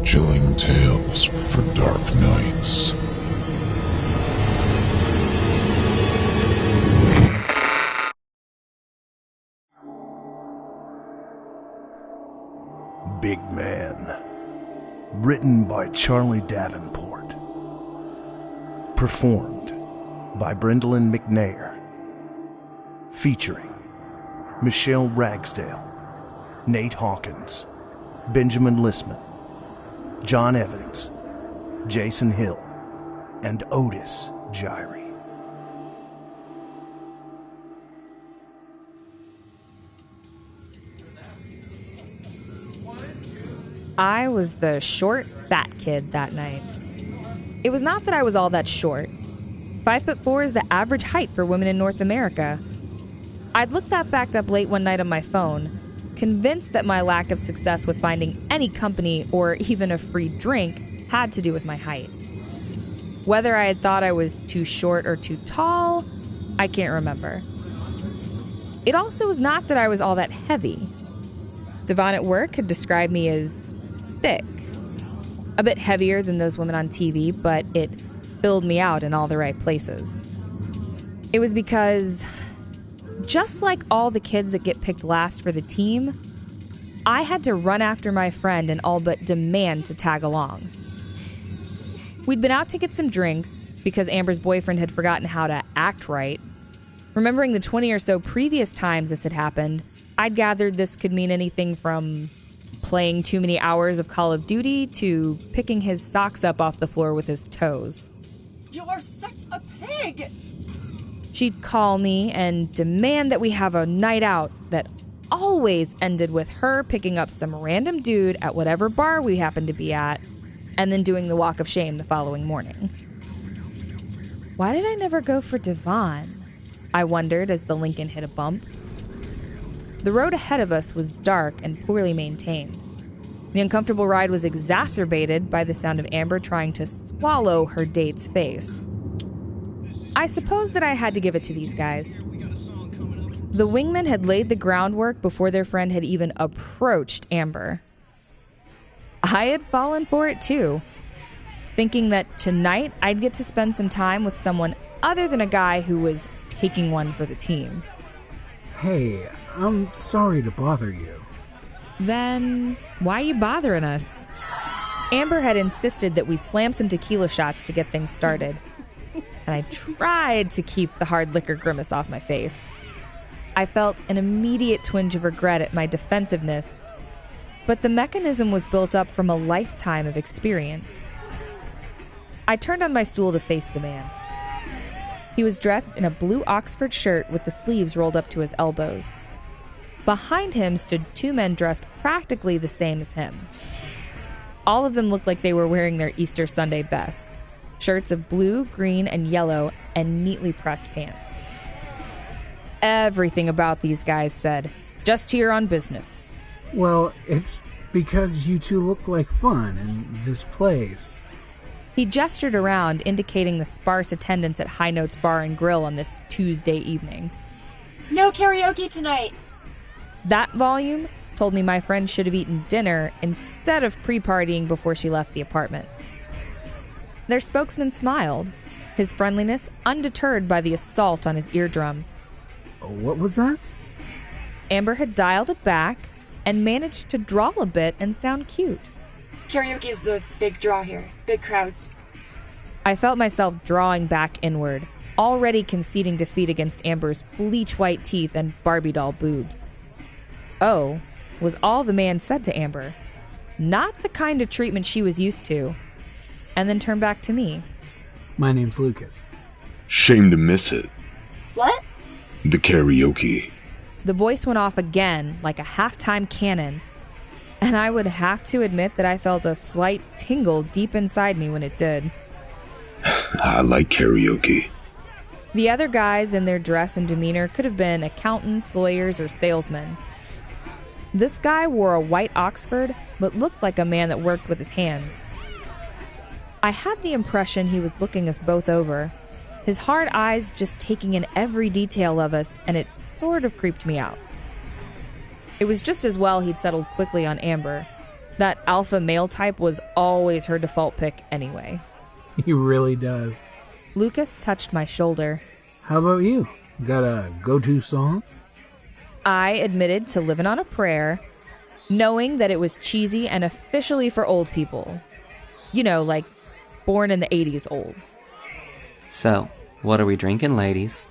chilling tales for dark nights. Big Man. Written by Charlie Davenport. Performed by Brendan McNair. Featuring Michelle Ragsdale, Nate Hawkins, Benjamin Listman, John Evans, Jason Hill, and Otis Gyrie. I was the short, fat kid that night. It was not that I was all that short. 5'4" is the average height for women in North America. I'd looked that fact up late one night on my phone, convinced that my lack of success with finding any company or even a free drink had to do with my height. Whether I had thought I was too short or too tall, I can't remember. It also was not that I was all that heavy. Devon at work had described me as thick. A bit heavier than those women on TV, but it filled me out in all the right places. It was because, just like all the kids that get picked last for the team, I had to run after my friend and all but demand to tag along. We'd been out to get some drinks because Amber's boyfriend had forgotten how to act right. Remembering the 20 or so previous times this had happened, I'd gathered this could mean anything from playing too many hours of Call of Duty to picking his socks up off the floor with his toes. You are such a pig! She'd call me and demand that we have a night out that always ended with her picking up some random dude at whatever bar we happened to be at and then doing the walk of shame the following morning. Why did I never go for Devon? I wondered as the Lincoln hit a bump. The road ahead of us was dark and poorly maintained. The uncomfortable ride was exacerbated by the sound of Amber trying to swallow her date's face. I suppose that I had to give it to these guys. The wingmen had laid the groundwork before their friend had even approached Amber. I had fallen for it too, thinking that tonight I'd get to spend some time with someone other than a guy who was taking one for the team. Hey, I'm sorry to bother you. Then why you bothering us? Amber had insisted that we slam some tequila shots to get things started, and I tried to keep the hard liquor grimace off my face. I felt an immediate twinge of regret at my defensiveness, but the mechanism was built up from a lifetime of experience. I turned on my stool to face the man. He was dressed in a blue Oxford shirt with the sleeves rolled up to his elbows. Behind him stood two men dressed practically the same as him. All of them looked like they were wearing their Easter Sunday best. Shirts of blue, green, and yellow, and neatly pressed pants. Everything about these guys said, "Just here on business." Well, it's because you two look like fun in this place. He gestured around, indicating the sparse attendance at High Notes Bar and Grill on this Tuesday evening. No karaoke tonight! That volume told me my friend should have eaten dinner instead of pre-partying before she left the apartment. Their spokesman smiled, his friendliness undeterred by the assault on his eardrums. What was that? Amber had dialed it back and managed to drawl a bit and sound cute. Karaoke is the big draw here. Big crowds. I felt myself drawing back inward, already conceding defeat against Amber's bleach-white teeth and Barbie doll boobs. "Oh," was all the man said to Amber. Not the kind of treatment she was used to. And then turned back to me. My name's Lucas. Shame to miss it. What? The karaoke. The voice went off again like a halftime cannon, and I would have to admit that I felt a slight tingle deep inside me when it did. I like karaoke. The other guys in their dress and demeanor could have been accountants, lawyers, or salesmen. This guy wore a white Oxford, but looked like a man that worked with his hands. I had the impression he was looking us both over, his hard eyes just taking in every detail of us, and it sort of creeped me out. It was just as well he'd settled quickly on Amber. That alpha male type was always her default pick anyway. He really does. Lucas touched my shoulder. How about you? Got a go-to song? I admitted to living on a prayer, knowing that it was cheesy and officially for old people. You know, like born in the 80s old. So, what are we drinking, ladies?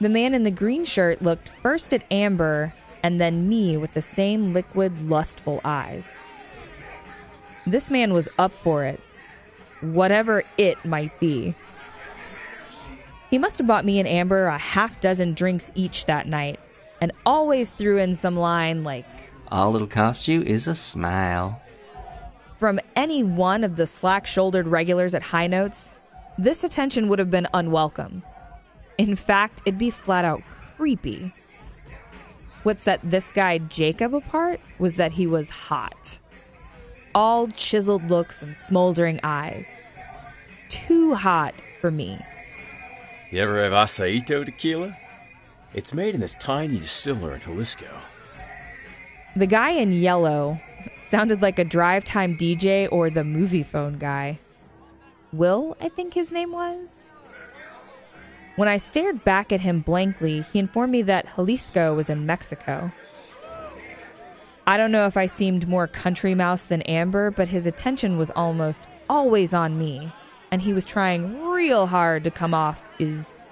The man in the green shirt looked first at Amber and then me with the same liquid, lustful eyes. This man was up for it, whatever it might be. He must have bought me and Amber a half-dozen drinks each that night, and always threw in some line like, All it'll cost you is a smile. from any one of the slack-shouldered regulars at High Notes, this attention would have been unwelcome. In fact, it'd be flat-out creepy. What set this guy Jacob apart was that he was hot. All chiseled looks and smoldering eyes. Too hot for me. You ever have Asaito tequila? It's made in this tiny distiller in Jalisco. The guy in yellow sounded like a drive-time DJ or the movie phone guy. Will, I think his name was? When I stared back at him blankly, he informed me that Jalisco was in Mexico. I don't know if I seemed more country mouse than Amber, but his attention was almost always on me, and he was trying real hard to come off as,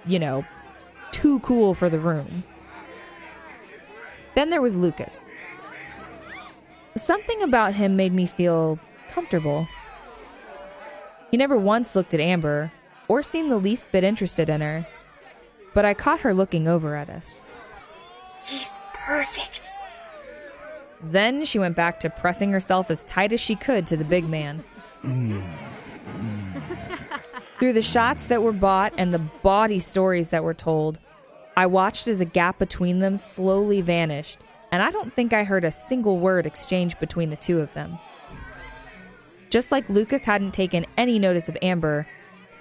too cool for the room. Then there was Lucas. Something about him made me feel comfortable. He never once looked at Amber, or seemed the least bit interested in her, but I caught her looking over at us. He's perfect. Then she went back to pressing herself as tight as she could to the big man. Through the shots that were bought and the bawdy stories that were told, I watched as a gap between them slowly vanished, and I don't think I heard a single word exchanged between the two of them. Just like Lucas hadn't taken any notice of Amber,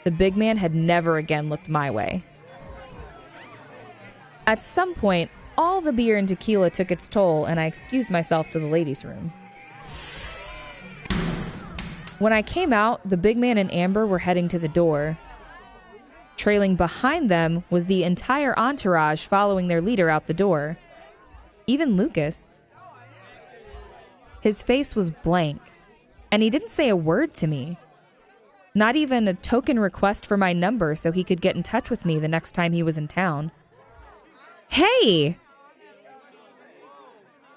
the big man had never again looked my way. At some point, all the beer and tequila took its toll, and I excused myself to the ladies' room. When I came out, the big man and Amber were heading to the door. Trailing behind them was the entire entourage following their leader out the door. Even Lucas. His face was blank, and he didn't say a word to me. Not even a token request for my number so he could get in touch with me the next time he was in town. Hey!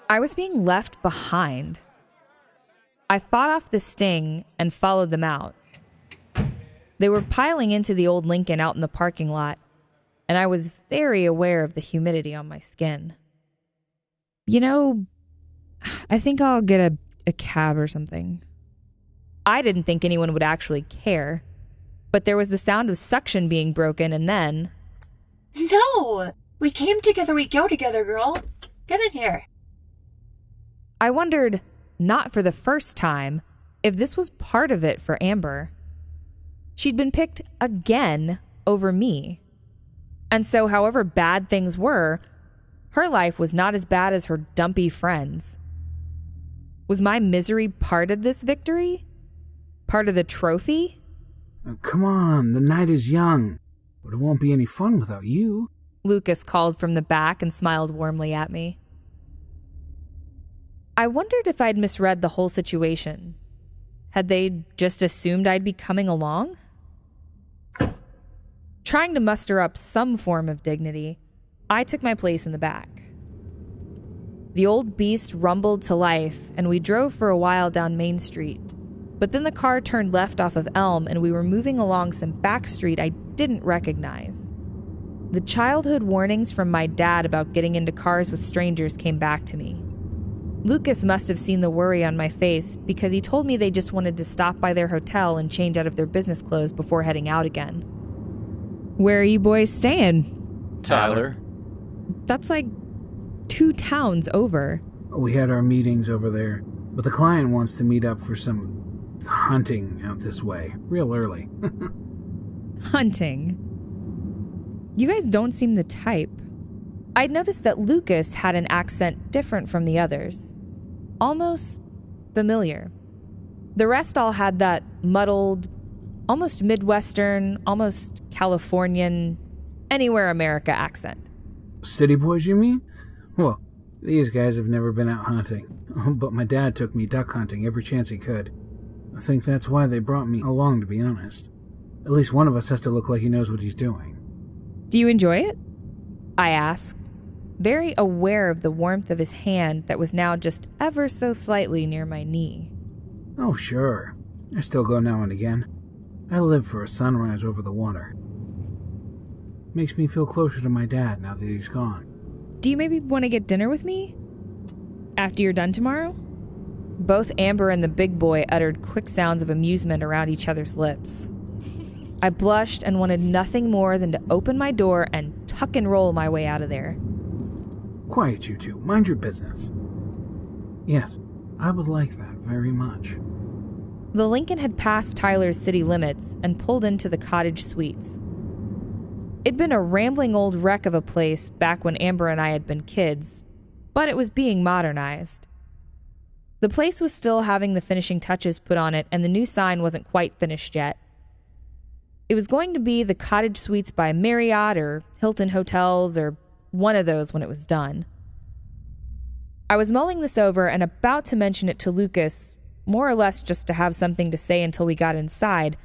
I was being left behind. I fought off the sting and followed them out. They were piling into the old Lincoln out in the parking lot, and I was very aware of the humidity on my skin. I think I'll get a cab or something. I didn't think anyone would actually care, but there was the sound of suction being broken, and then... No! We came together, we go together, girl. Get in here. I wondered, not for the first time, if this was part of it for Amber. She'd been picked again over me. And so however bad things were, her life was not as bad as her dumpy friends. Was my misery part of this victory? Part of the trophy? Oh, come on, the night is young, but it won't be any fun without you. Lucas called from the back and smiled warmly at me. I wondered if I'd misread the whole situation. Had they just assumed I'd be coming along? Trying to muster up some form of dignity, I took my place in the back. The old beast rumbled to life, and we drove for a while down Main Street. But then the car turned left off of Elm, and we were moving along some back street I didn't recognize. The childhood warnings from my dad about getting into cars with strangers came back to me. Lucas must have seen the worry on my face because he told me they just wanted to stop by their hotel and change out of their business clothes before heading out again. Where are you boys staying? Tyler? That's like 2 towns over. We had our meetings over there, but the client wants to meet up for some hunting out this way, real early. Hunting? You guys don't seem the type. I'd noticed that Lucas had an accent different from the others. Almost familiar. The rest all had that muddled, almost Midwestern, almost Californian, anywhere America accent. City boys, you mean? Well, these guys have never been out hunting, but my dad took me duck hunting every chance he could. I think that's why they brought me along, to be honest. At least one of us has to look like he knows what he's doing. Do you enjoy it? I asked, very aware of the warmth of his hand that was now just ever so slightly near my knee. Oh, sure. I still go now and again. I live for a sunrise over the water. Makes me feel closer to my dad now that he's gone. Do you maybe want to get dinner with me? After you're done tomorrow? Both Amber and the big boy uttered quick sounds of amusement around each other's lips. I blushed and wanted nothing more than to open my door and tuck and roll my way out of there. Quiet, you two. Mind your business. Yes, I would like that very much. The Lincoln had passed Tyler's city limits and pulled into the Cottage Suites. It'd been a rambling old wreck of a place back when Amber and I had been kids, but it was being modernized. The place was still having the finishing touches put on it, and the new sign wasn't quite finished yet. It was going to be the Cottage Suites by Marriott or Hilton Hotels or one of those when it was done. I was mulling this over and about to mention it to Lucas, more or less just to have something to say until we got inside,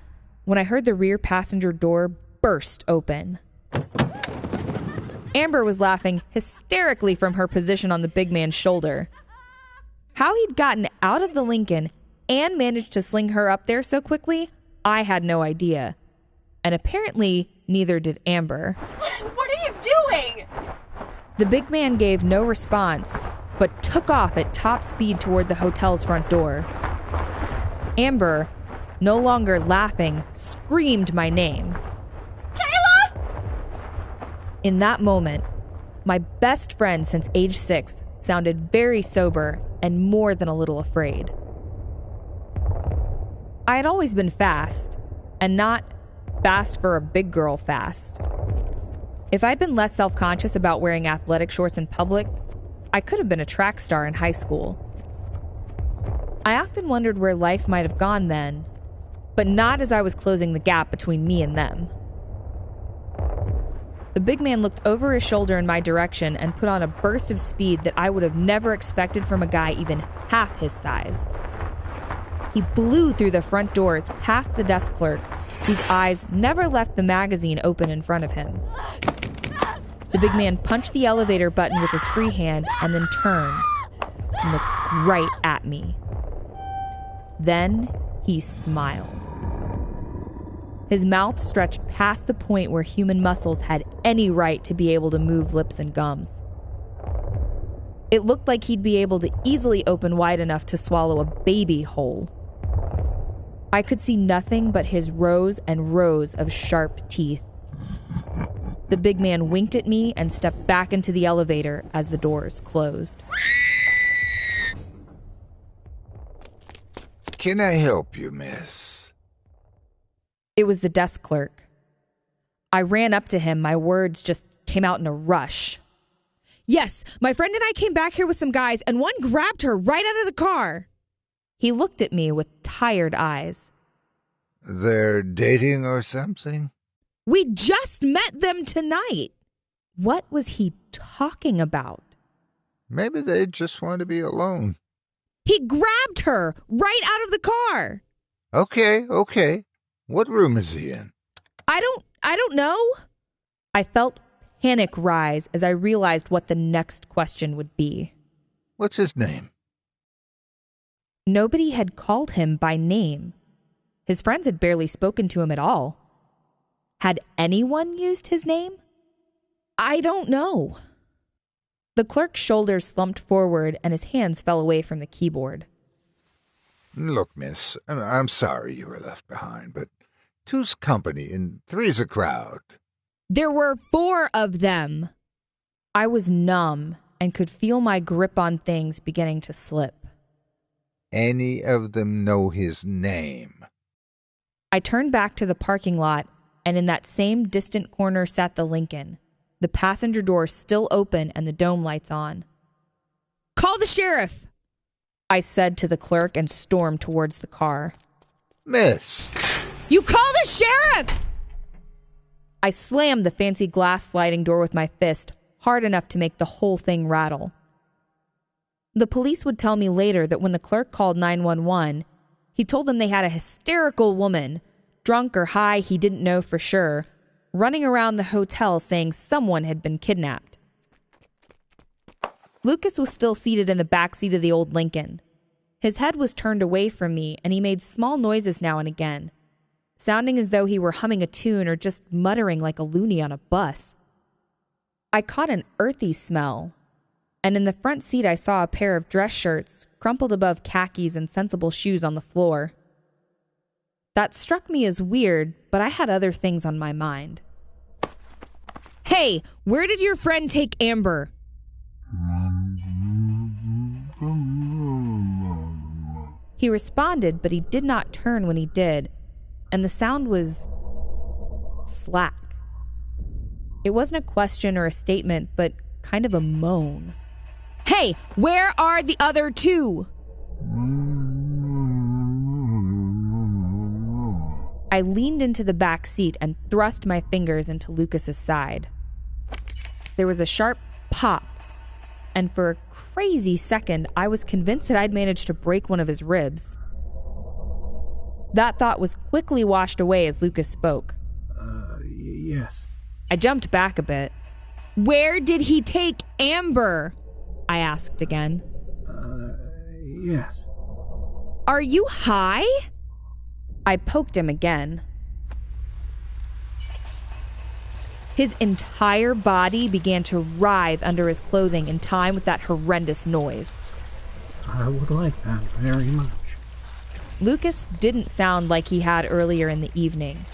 when I heard the rear passenger door burst open. Amber was laughing hysterically from her position on the big man's shoulder. How he'd gotten out of the Lincoln and managed to sling her up there so quickly, I had no idea. And apparently, neither did Amber. What are you doing? The big man gave no response, but took off at top speed toward the hotel's front door. Amber, no longer laughing, screamed my name. Kayla! In that moment, my best friend since age 6 sounded very sober and more than a little afraid. I had always been fast, and not fast for a big girl fast. If I'd been less self-conscious about wearing athletic shorts in public, I could have been a track star in high school. I often wondered where life might have gone then, but not as I was closing the gap between me and them. The big man looked over his shoulder in my direction and put on a burst of speed that I would have never expected from a guy even half his size. He blew through the front doors past the desk clerk, whose eyes never left the magazine open in front of him. The big man punched the elevator button with his free hand and then turned and looked right at me. Then he smiled. His mouth stretched past the point where human muscles had any right to be able to move lips and gums. It looked like he'd be able to easily open wide enough to swallow a baby whole. I could see nothing but his rows and rows of sharp teeth. The big man winked at me and stepped back into the elevator as the doors closed. Can I help you, miss? It was the desk clerk. I ran up to him. My words just came out in a rush. Yes, my friend and I came back here with some guys, and one grabbed her right out of the car. He looked at me with tired eyes. They're dating or something? We just met them tonight. What was he talking about? Maybe they just want to be alone. He grabbed her right out of the car. Okay. What room is he in? I don't know. I felt panic rise as I realized what the next question would be. What's his name? Nobody had called him by name. His friends had barely spoken to him at all. Had anyone used his name? I don't know. The clerk's shoulders slumped forward and his hands fell away from the keyboard. Look, miss, I'm sorry you were left behind, but two's company and three's a crowd. There were 4 of them. I was numb and could feel my grip on things beginning to slip. Any of them know his name? I turned back to the parking lot, and in that same distant corner sat the Lincoln, the passenger door still open and the dome lights on. Call the sheriff! I said to the clerk and stormed towards the car. Miss! You call the sheriff! I slammed the fancy glass sliding door with my fist, hard enough to make the whole thing rattle. The police would tell me later that when the clerk called 911, he told them they had a hysterical woman, drunk or high he didn't know for sure, running around the hotel saying someone had been kidnapped. Lucas was still seated in the back seat of the old Lincoln. His head was turned away from me, and he made small noises now and again, sounding as though he were humming a tune or just muttering like a loony on a bus. I caught an earthy smell, and in the front seat I saw a pair of dress shirts crumpled above khakis and sensible shoes on the floor. That struck me as weird, but I had other things on my mind. Hey, where did your friend take Amber? He responded, but he did not turn when he did, and the sound was slack. It wasn't a question or a statement, but kind of a moan. Hey, where are the other two? I leaned into the back seat and thrust my fingers into Lucas's side. There was a sharp pop, and for a crazy second, I was convinced that I'd managed to break one of his ribs. That thought was quickly washed away as Lucas spoke. Yes. I jumped back a bit. Where did he take Amber? I asked again. Yes. Are you high? I poked him again. His entire body began to writhe under his clothing in time with that horrendous noise. I would like that very much. Lucas didn't sound like he had earlier in the evening.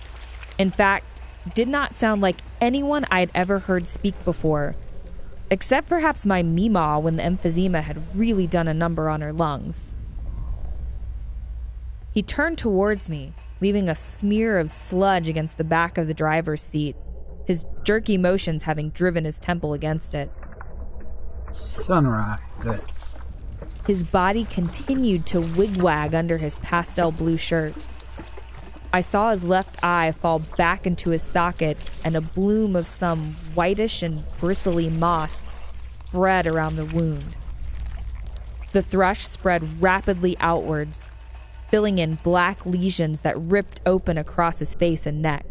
In fact, did not sound like anyone I'd ever heard speak before, except perhaps my Meemaw when the emphysema had really done a number on her lungs. He turned towards me, leaving a smear of sludge against the back of the driver's seat, his jerky motions having driven his temple against it. Sunrise. His body continued to wigwag under his pastel blue shirt. I saw his left eye fall back into his socket, and a bloom of some whitish and bristly moss spread around the wound. The thrush spread rapidly outwards, filling in black lesions that ripped open across his face and neck.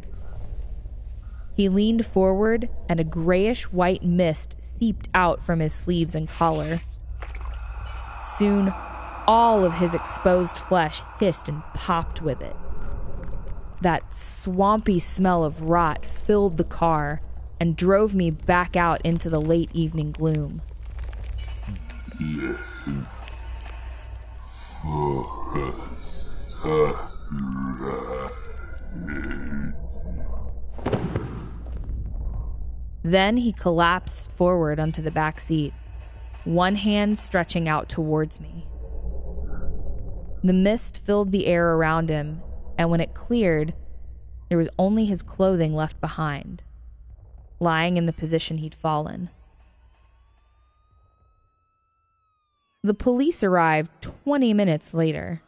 He leaned forward, and a grayish-white mist seeped out from his sleeves and collar. Soon, all of his exposed flesh hissed and popped with it. That swampy smell of rot filled the car and drove me back out into the late evening gloom. Then he collapsed forward onto the back seat, one hand stretching out towards me. The mist filled the air around him, and when it cleared, there was only his clothing left behind, lying in the position he'd fallen. The police arrived 20 minutes later.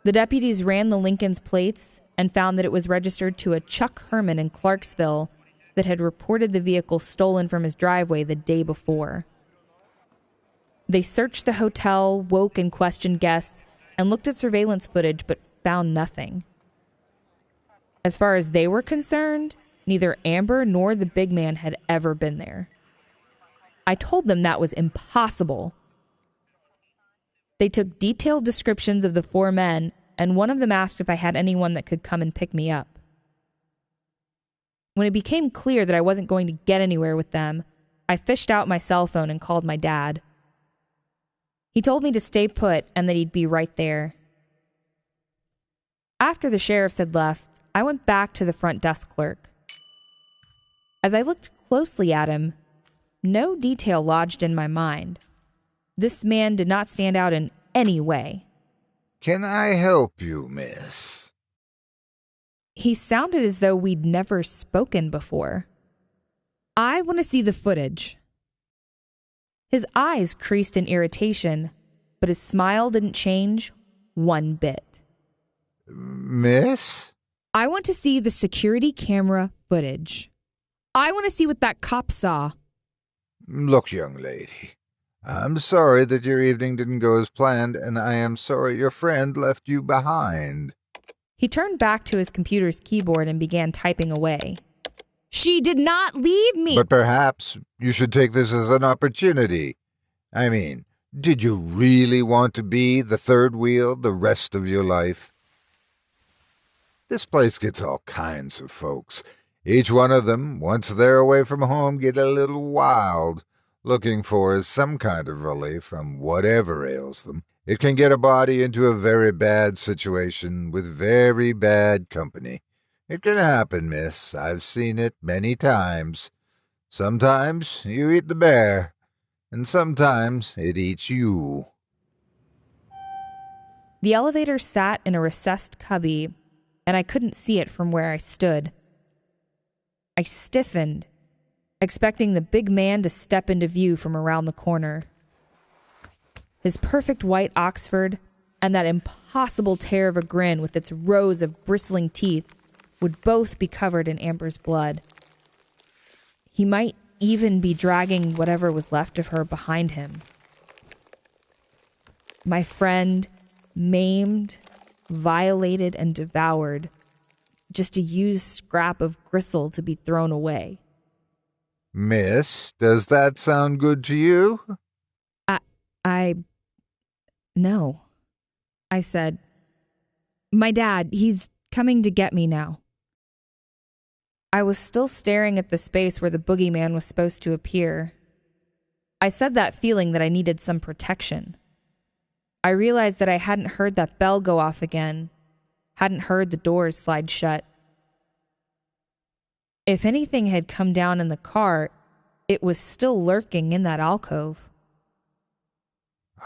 The deputies ran the Lincoln's plates and found that it was registered to a Chuck Herman in Clarksville that had reported the vehicle stolen from his driveway the day before. They searched the hotel, woke and questioned guests, and looked at surveillance footage but found nothing. As far as they were concerned, neither Amber nor the big man had ever been there. I told them that was impossible. They took detailed descriptions of the four men, and one of them asked if I had anyone that could come and pick me up. When it became clear that I wasn't going to get anywhere with them, I fished out my cell phone and called my dad. He told me to stay put and that he'd be right there. After the sheriffs had left, I went back to the front desk clerk. As I looked closely at him, no detail lodged in my mind. This man did not stand out in any way. Can I help you, miss? He sounded as though we'd never spoken before. I want to see the footage. His eyes creased in irritation, but his smile didn't change one bit. Miss? I want to see the security camera footage. I want to see what that cop saw. Look, young lady, I'm sorry that your evening didn't go as planned, and I am sorry your friend left you behind. He turned back to his computer's keyboard and began typing away. She did not leave me. But perhaps you should take this as an opportunity. I mean, did you really want to be the third wheel the rest of your life? This place gets all kinds of folks. Each one of them, once they're away from home, get a little wild, looking for some kind of relief from whatever ails them. It can get a body into a very bad situation with very bad company. It can happen, miss. I've seen it many times. Sometimes you eat the bear, and sometimes it eats you. The elevator sat in a recessed cubby, and I couldn't see it from where I stood. I stiffened, expecting the big man to step into view from around the corner. His perfect white Oxford and that impossible tear of a grin with its rows of bristling teeth would both be covered in Amber's blood. He might even be dragging whatever was left of her behind him. My friend, maimed, violated, and devoured, just a used scrap of gristle to be thrown away. Miss, does that sound good to you? No. I said, my dad, he's coming to get me now. I was still staring at the space where the boogeyman was supposed to appear. I said that feeling that I needed some protection. I realized that I hadn't heard that bell go off again, hadn't heard the doors slide shut. If anything had come down in the car, it was still lurking in that alcove.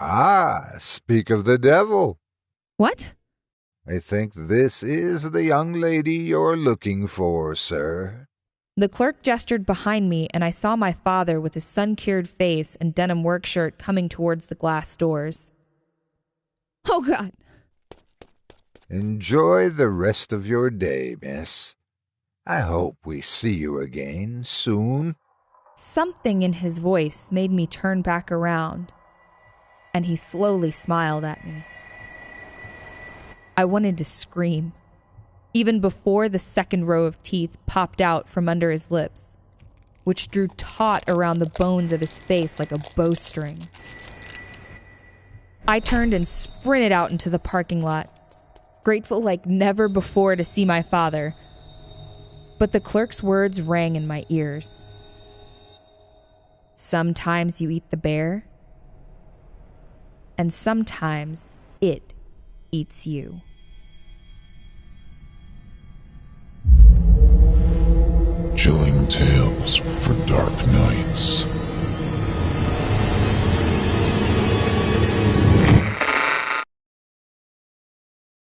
Ah, speak of the devil. What? I think this is the young lady you're looking for, sir. The clerk gestured behind me, and I saw my father with his sun-cured face and denim work shirt coming towards the glass doors. Oh, God. Enjoy the rest of your day, miss. I hope we see you again soon. Something in his voice made me turn back around, and he slowly smiled at me. I wanted to scream, even before the second row of teeth popped out from under his lips, which drew taut around the bones of his face like a bowstring. I turned and sprinted out into the parking lot, grateful like never before to see my father. But the clerk's words rang in my ears. Sometimes you eat the bear, and sometimes it eats you. Chilling tales for